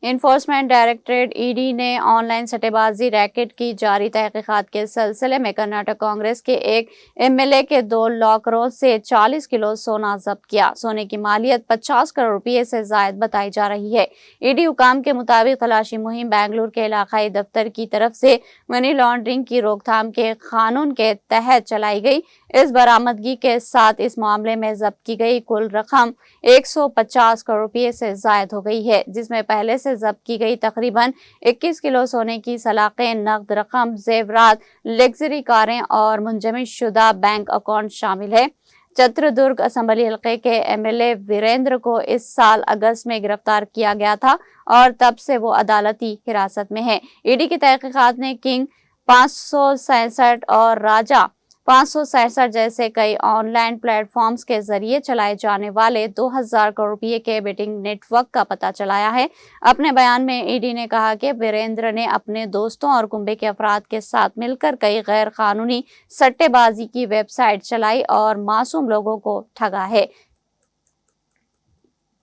Enforcement directorate E D نے on line سٹے بازی ریکٹ کی جاری تحقیقات کے سلسلے میں کرناٹک کانگریس کے ایک ایم ایل اے کے 2 لاکروں سے 40 کلو سونا ضبط کیا۔ سونے کی مالیت 50 کروڑ روپے سے زائد بتائی جا رہی ہے۔ ای ڈی حکام کے مطابق تلاشی مہم بنگلور کے علاقائی دفتر کی طرف سے منی لانڈرنگ کی روک تھام کے قانون کے تحت چلائی گئی۔ اس برآمدگی کے ساتھ اس معاملے میں ضبط کی گئی کل رقم 150 کروڑ روپے سے زائد ہو گئی ہے، جس میں پہلے سے ضبط کی گئی تقریباً 21 کلو سونے کی سلاخیں، نقد رقم، زیورات، لگژری کاریں اور منجمد شدہ بینک اکاؤنٹ شامل ہے۔ چتردرگ اسمبلی حلقے کے ایم ایل اے وریندر کو اس سال اگست میں گرفتار کیا گیا تھا اور تب سے وہ عدالتی حراست میں ہے۔ ای ڈی کی تحقیقات نے کنگ 566 اور راجا 566 جیسے کئی آن لائن پلیٹ فارمز کے ذریعے چلائے جانے والے 2000 کروڑ روپے کے بیٹنگ نیٹ ورک کا پتہ چلایا ہے۔ اپنے بیان میں ای ڈی نے کہا کہ وریندر نے اپنے دوستوں اور کنبے کے افراد کے ساتھ مل کر کئی غیر قانونی سٹے بازی کی ویب سائٹ چلائی اور معصوم لوگوں کو ٹھگا ہے۔